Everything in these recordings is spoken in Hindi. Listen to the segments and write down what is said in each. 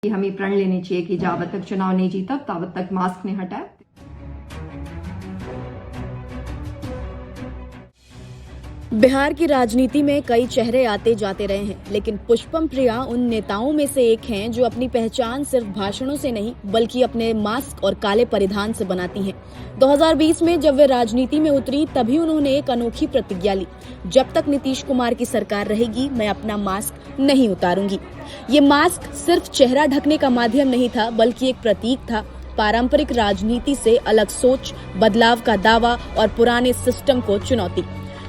कि हमें प्रण लेने चाहिए कि जब तक चुनाव नहीं जीता तब तक मास्क नहीं हटाए। बिहार की राजनीति में कई चेहरे आते जाते रहे हैं, लेकिन पुष्पम प्रिया उन नेताओं में से एक हैं जो अपनी पहचान सिर्फ भाषणों से नहीं बल्कि अपने मास्क और काले परिधान से बनाती हैं। 2020 में जब वे राजनीति में उतरी तभी उन्होंने एक अनोखी प्रतिज्ञा ली, जब तक नीतीश कुमार की सरकार रहेगी मैं अपना मास्क नहीं उतारूंगी। ये मास्क सिर्फ चेहरा ढकने का माध्यम नहीं था, बल्कि एक प्रतीक था पारंपरिक राजनीति से अलग सोच, बदलाव का दावा और पुराने सिस्टम को चुनौती।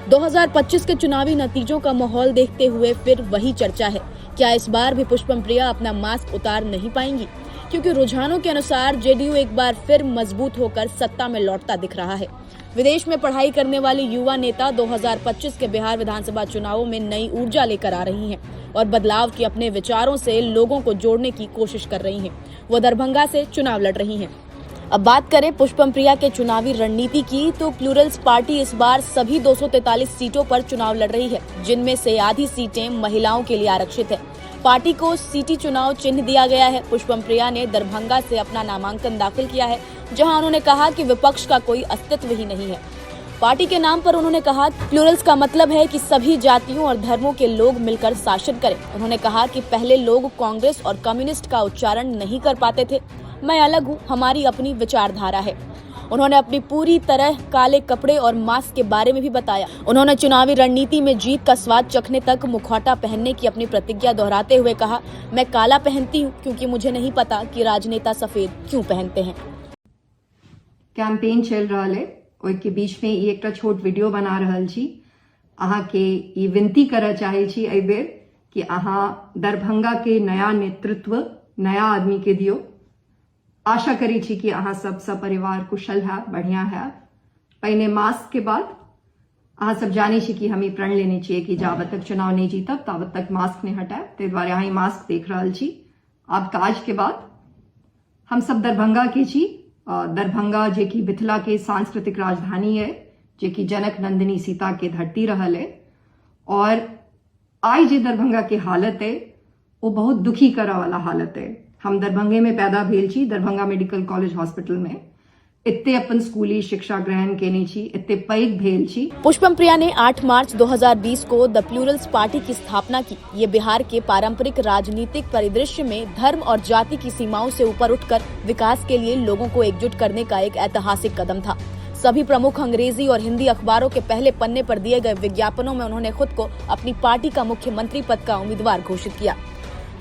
2025 के चुनावी नतीजों का माहौल देखते हुए फिर वही चर्चा है, क्या इस बार भी पुष्पम प्रिया अपना मास्क उतार नहीं पाएंगी? क्योंकि रुझानों के अनुसार जेडीयू एक बार फिर मजबूत होकर सत्ता में लौटता दिख रहा है। विदेश में पढ़ाई करने वाली युवा नेता 2025 के बिहार विधानसभा चुनावों में नई ऊर्जा लेकर आ रही हैं और बदलाव के अपने विचारों से लोगों को जोड़ने की कोशिश कर रही हैं। वो दरभंगा से चुनाव लड़ रही हैं। अब बात करें पुष्पम प्रिया के चुनावी रणनीति की, तो प्लूरल्स पार्टी इस बार सभी 243 सीटों पर चुनाव लड़ रही है, जिनमें से आधी सीटें महिलाओं के लिए आरक्षित है। पार्टी को सिटी चुनाव चिन्ह दिया गया है। पुष्पम प्रिया ने दरभंगा से अपना नामांकन दाखिल किया है, जहां उन्होंने कहा कि विपक्ष का कोई अस्तित्व ही नहीं है। पार्टी के नाम पर उन्होंने कहा प्लूरल्स का मतलब है कि सभी जातियों और धर्मों के लोग मिलकर शासन करें। उन्होंने कहा कि पहले लोग कांग्रेस और कम्युनिस्ट का उच्चारण नहीं कर पाते थे, मैं अलग हूँ, हमारी अपनी विचारधारा है। उन्होंने अपनी पूरी तरह काले कपड़े और मास्क के बारे में भी बताया। उन्होंने चुनावी रणनीति में जीत का स्वाद चखने तक मुखौटा पहनने की अपनी प्रतिज्ञा दोहराते हुए कहा, मैं काला पहनती हूँ क्योंकि मुझे नहीं पता कि राजनेता सफेद क्यों पहनते हैं। कैंपेन चल रहा है और के बीच में एक छोट वीडियो बना रहल छी। अहाँ के ये विनती करना चाहे छी एहि बेर कि अहाँ दरभंगा के नया नेतृत्व नया आदमी के दियो। आशा करी छी कि अहाँ सब परिवार कुशल है, बढ़िया है। पहले मास्क के बाद अहाँ सब जाने छी कि हमें प्रण लेने चाहिए कि जब तक चुनाव नहीं जीता तब तक मास्क नहीं हटाए। ते द्वारे अहाँ मास्क देख रहल छी। अब काज के बाद हम सब दरभंगा के छी। दरभंगा जे की मिथिला के सांस्कृतिक राजधानी है, जे की जनक नंदिनी सीता के धरती रहल है, और आज जे दरभंगा के हालत है वो बहुत दुखी करा वाला हालत है। हम दरभंगे में पैदा भेल छी, दरभंगा मेडिकल कॉलेज हॉस्पिटल में इतने अपन स्कूली शिक्षा ग्रहण केने छी, इतने पैघ भेल छी। पुष्पम प्रिया ने 8 मार्च 2020 को द प्लूरल्स पार्टी की स्थापना की। ये बिहार के पारंपरिक राजनीतिक परिदृश्य में धर्म और जाति की सीमाओं से ऊपर उठकर विकास के लिए लोगों को एकजुट करने का एक ऐतिहासिक कदम था। सभी प्रमुख अंग्रेजी और हिंदी अखबारों के पहले पन्ने पर दिए गए विज्ञापनों में उन्होंने खुद को अपनी पार्टी का मुख्यमंत्री पद का उम्मीदवार घोषित किया।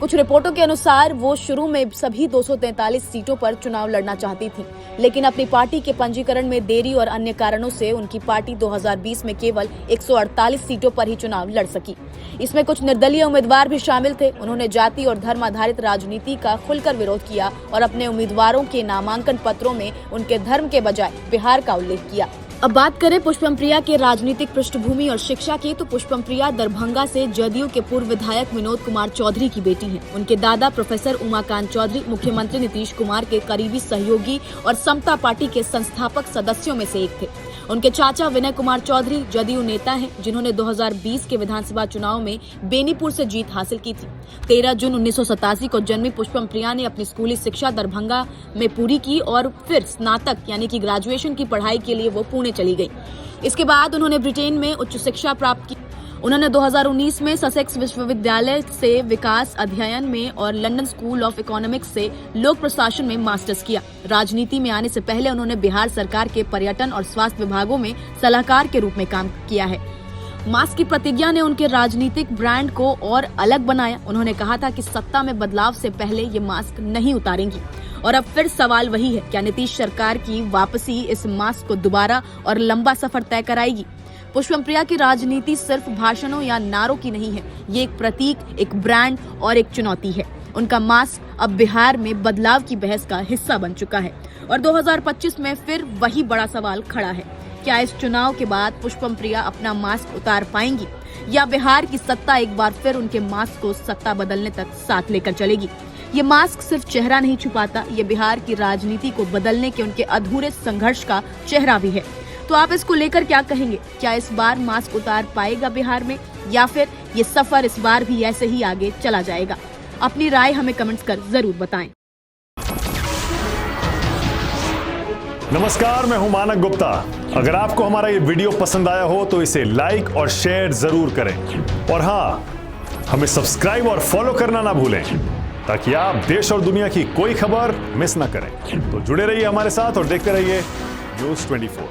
कुछ रिपोर्टों के अनुसार वो शुरू में सभी 243 सीटों पर चुनाव लड़ना चाहती थी, लेकिन अपनी पार्टी के पंजीकरण में देरी और अन्य कारणों से उनकी पार्टी 2020 में केवल 148 सीटों पर ही चुनाव लड़ सकी। इसमें कुछ निर्दलीय उम्मीदवार भी शामिल थे। उन्होंने जाति और धर्म आधारित राजनीति का खुलकर विरोध किया और अपने उम्मीदवारों के नामांकन पत्रों में उनके धर्म के बजाय बिहार का उल्लेख किया। अब बात करें पुष्पम प्रिया के राजनीतिक पृष्ठभूमि और शिक्षा की, तो पुष्पम प्रिया दरभंगा से जदयू के पूर्व विधायक विनोद कुमार चौधरी की बेटी हैं। उनके दादा प्रोफेसर उमाकांत चौधरी मुख्यमंत्री नीतीश कुमार के करीबी सहयोगी और समता पार्टी के संस्थापक सदस्यों में से एक थे। उनके चाचा विनय कुमार चौधरी जदयू नेता हैं, जिन्होंने 2020 के विधानसभा चुनाव में बेनीपुर से जीत हासिल की थी। 13 जून 1987 को जन्मी पुष्पम प्रिया ने अपनी स्कूली शिक्षा दरभंगा में पूरी की और फिर स्नातक यानी कि ग्रेजुएशन की पढ़ाई के लिए वो पुणे चली गई। इसके बाद उन्होंने ब्रिटेन में उच्च शिक्षा प्राप्त की। उन्होंने 2019 में ससेक्स विश्वविद्यालय से विकास अध्ययन में और लंदन स्कूल ऑफ इकोनॉमिक्स से लोक प्रशासन में मास्टर्स किया। राजनीति में आने से पहले उन्होंने बिहार सरकार के पर्यटन और स्वास्थ्य विभागों में सलाहकार के रूप में काम किया है। मास्क की प्रतिज्ञा ने उनके राजनीतिक ब्रांड को और अलग बनाया। उन्होंने कहा था कि सत्ता में बदलाव से पहले ये मास्क नहीं उतारेंगी। और अब फिर सवाल वही है, क्या नीतीश सरकार की वापसी इस मास्क को दोबारा और लंबा सफर तय कराएगी? पुष्पम प्रिया की राजनीति सिर्फ भाषणों या नारों की नहीं है, ये एक प्रतीक, एक ब्रांड और एक चुनौती है। उनका मास्क अब बिहार में बदलाव की बहस का हिस्सा बन चुका है और 2025 में फिर वही बड़ा सवाल खड़ा है, क्या इस चुनाव के बाद पुष्पम प्रिया अपना मास्क उतार पाएंगी या बिहार की सत्ता एक बार फिर उनके मास्क को सत्ता बदलने तक साथ लेकर चलेगी? ये मास्क सिर्फ चेहरा नहीं छुपाता, ये बिहार की राजनीति को बदलने के उनके अधूरे संघर्ष का चेहरा भी है। तो आप इसको लेकर क्या कहेंगे? क्या इस बार मास्क उतार पाएगा बिहार में या फिर ये सफर इस बार भी ऐसे ही आगे चला जाएगा? अपनी राय हमें कमेंट्स कर जरूर बताएं। नमस्कार, मैं हूं मानक गुप्ता। अगर आपको हमारा ये वीडियो पसंद आया हो तो इसे लाइक और शेयर जरूर करें और हाँ, हमें सब्सक्राइब और फॉलो करना ना भूलें ताकि आप देश और दुनिया की कोई खबर मिस ना करें। तो जुड़े रहिए हमारे साथ और देखते रहिए न्यूज़ 24।